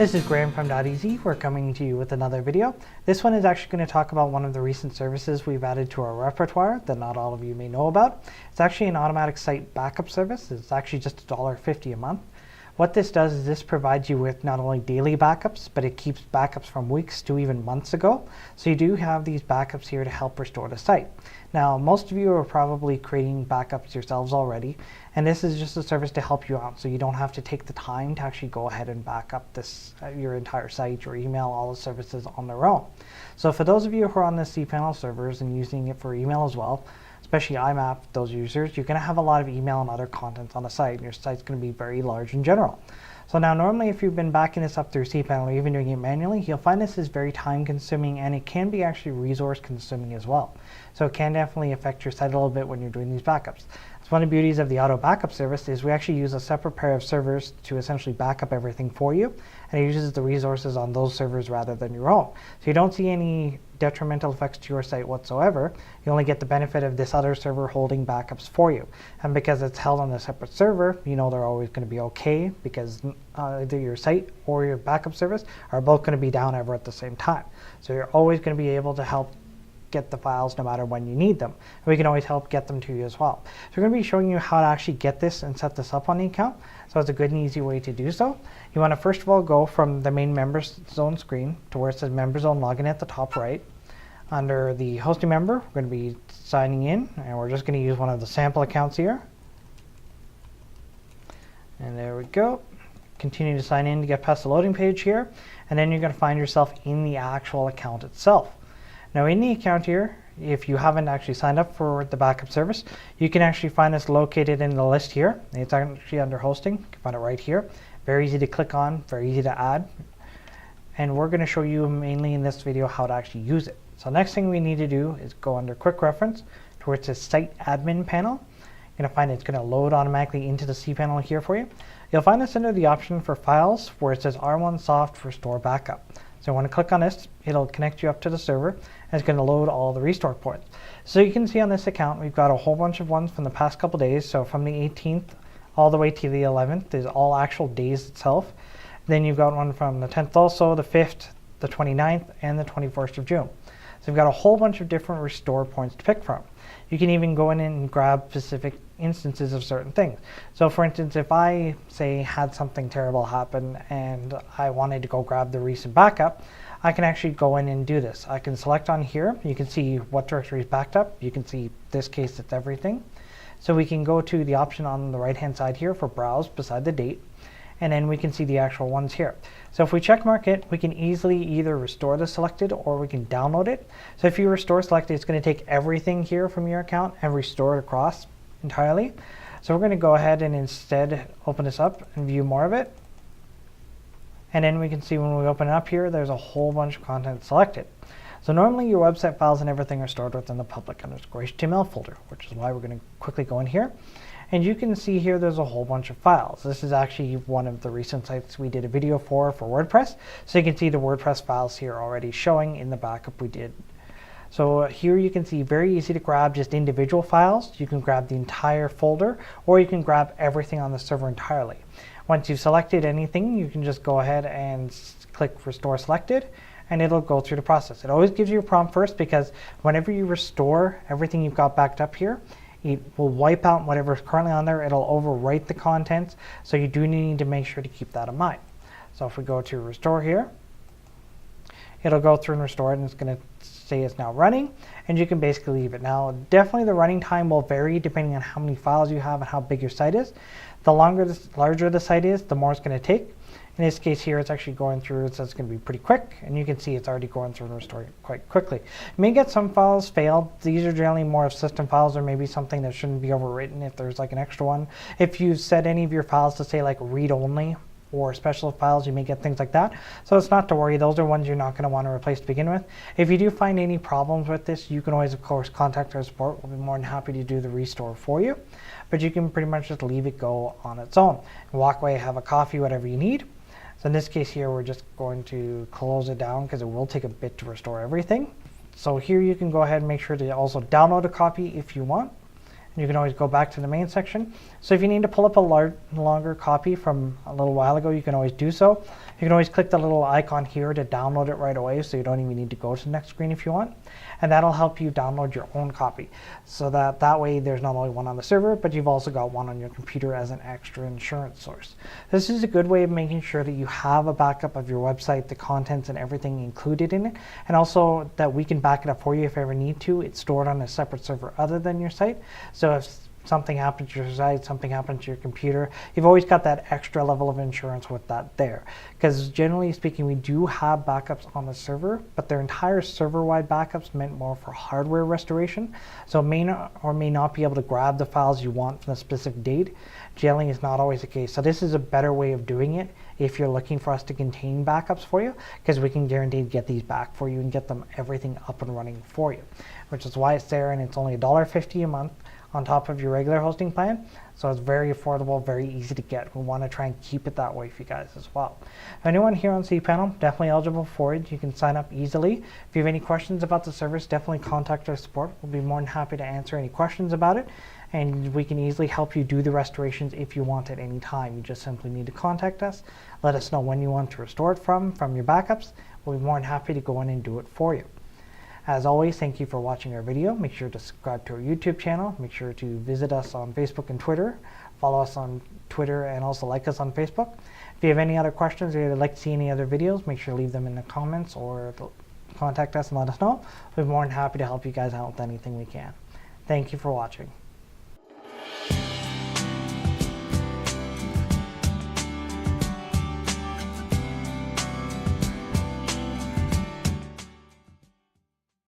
This is Graham from Doteasy. We're coming to you with another video. This one is actually going to talk about one of the recent services we've added to our repertoire that not all of you may know about. It's actually an automatic site backup service. It's actually just $1.50 a month. What this does is this provides you with not only daily backups, but it keeps backups from weeks to even months ago. So you do have these backups here to help restore the site. Now, most of you are probably creating backups yourselves already, and this is just a service to help you out, so you don't have to take the time to actually go ahead and back up your entire site, your email, all the services on their own. So for those of you who are on the cPanel servers and using it for email as well, especially IMAP, those users, you're going to have a lot of email and other contents on the site, and your site's going to be very large in general. So now normally if you've been backing this up through cPanel or even doing it manually, you'll find this is very time consuming, and it can be actually resource consuming as well. So it can definitely affect your site a little bit when you're doing these backups. So one of the beauties of the auto backup service is we actually use a separate pair of servers to essentially back up everything for you, and it uses the resources on those servers rather than your own. So you don't see any detrimental effects to your site whatsoever. You only get the benefit of this other server holding backups for you. And because it's held on a separate server, you know they're always going to be okay, because either your site or your backup service are both going to be down ever at the same time. So you're always going to be able to help get the files no matter when you need them. And we can always help get them to you as well. So we're going to be showing you how to actually get this and set this up on the account. So it's a good and easy way to do so. You want to first of all go from the main Members Zone screen to where it says Members Zone Login at the top right. Under the hosting member, we're going to be signing in, and we're just going to use one of the sample accounts here. And there we go. Continue to sign in to get past the loading page here, and then you're going to find yourself in the actual account itself. Now in the account here, if you haven't actually signed up for the backup service, you can actually find this located in the list here. It's actually under hosting. You can find it right here. Very easy to click on, very easy to add. And we're going to show you mainly in this video how to actually use it. So next thing we need to do is go under quick reference to where it says site admin panel. You're going to find it's going to load automatically into the cPanel here for you. You'll find this under the option for files where it says R1 soft restore backup. So when you click on this, it'll connect you up to the server, and it's going to load all the restore points. So you can see on this account, we've got a whole bunch of ones from the past couple days. So from the 18th all the way to the 11th is all actual days itself. Then you've got one from the 10th also, the 5th, the 29th, and the 21st of June. So you've got a whole bunch of different restore points to pick from. You can even go in and grab specific instances of certain things. So for instance, if I say had something terrible happen and I wanted to go grab the recent backup, I can actually go in and do this. I can select on here. You can see what directory is backed up. You can see this case it's everything. So we can go to the option on the right hand side here for browse beside the date, and then we can see the actual ones here. So if we check mark it, we can easily either restore the selected or we can download it. So if you restore selected, it's going to take everything here from your account and restore it across entirely. So we're going to go ahead and instead open this up and view more of it. And then we can see when we open it up here, there's a whole bunch of content selected. So normally your website files and everything are stored within the public_HTML folder, which is why we're going to quickly go in here. And you can see here there's a whole bunch of files. This is actually one of the recent sites we did a video for WordPress. So you can see the WordPress files here already showing in the backup we did. So here you can see very easy to grab just individual files. You can grab the entire folder, or you can grab everything on the server entirely. Once you've selected anything, you can just go ahead and click Restore Selected, and it'll go through the process. It always gives you a prompt first, because whenever you restore everything you've got backed up here, it will wipe out whatever's currently on there. It'll overwrite the contents, so you do need to make sure to keep that in mind. So if we go to Restore here, it'll go through and restore it, and it's going to say it's now running, and you can basically leave it. Now, definitely the running time will vary depending on how many files you have and how big your site is. The larger the site is, the more it's going to take. In this case here, it's actually going through, so it's going to be pretty quick, and you can see it's already going through and restoring quite quickly. You may get some files failed. These are generally more of system files, or maybe something that shouldn't be overwritten if there's like an extra one. If you've set any of your files to say like read only or special files, you may get things like that. So it's not to worry. Those are ones you're not going to want to replace to begin with. If you do find any problems with this, you can always, of course, contact our support. We'll be more than happy to do the restore for you. But you can pretty much just leave it go on its own. Walk away, have a coffee, whatever you need. So in this case here, we're just going to close it down because it will take a bit to restore everything. So here you can go ahead and make sure to also download a copy if you want. You can always go back to the main section. So if you need to pull up a longer copy from a little while ago, you can always do so. You can always click the little icon here to download it right away, so you don't even need to go to the next screen if you want. And that'll help you download your own copy. So that way there's not only one on the server, but you've also got one on your computer as an extra insurance source. This is a good way of making sure that you have a backup of your website, the contents and everything included in it, and also that we can back it up for you if you ever need to. It's stored on a separate server other than your site. So if something happens to your site, something happens to your computer, you've always got that extra level of insurance with that there. Because generally speaking, we do have backups on the server, but their entire server-wide backups meant more for hardware restoration. So it may not or may not be able to grab the files you want from a specific date. Generally, is not always the case. So this is a better way of doing it if you're looking for us to contain backups for you, because we can guarantee to get these back for you and get them everything up and running for you, which is why it's there, and it's only $1.50 a month on top of your regular hosting plan. So it's very affordable, very easy to get. We want to try and keep it that way for you guys as well. Anyone here on cPanel, definitely eligible for it. You can sign up easily. If you have any questions about the service, definitely contact our support. We'll be more than happy to answer any questions about it. And we can easily help you do the restorations if you want at any time. You just simply need to contact us. Let us know when you want to restore it from your backups. We'll be more than happy to go in and do it for you. As always, thank you for watching our video. Make sure to subscribe to our YouTube channel. Make sure to visit us on Facebook and Twitter. Follow us on Twitter and also like us on Facebook. If you have any other questions or you'd like to see any other videos, make sure to leave them in the comments or contact us and let us know. We'll be more than happy to help you guys out with anything we can. Thank you for watching.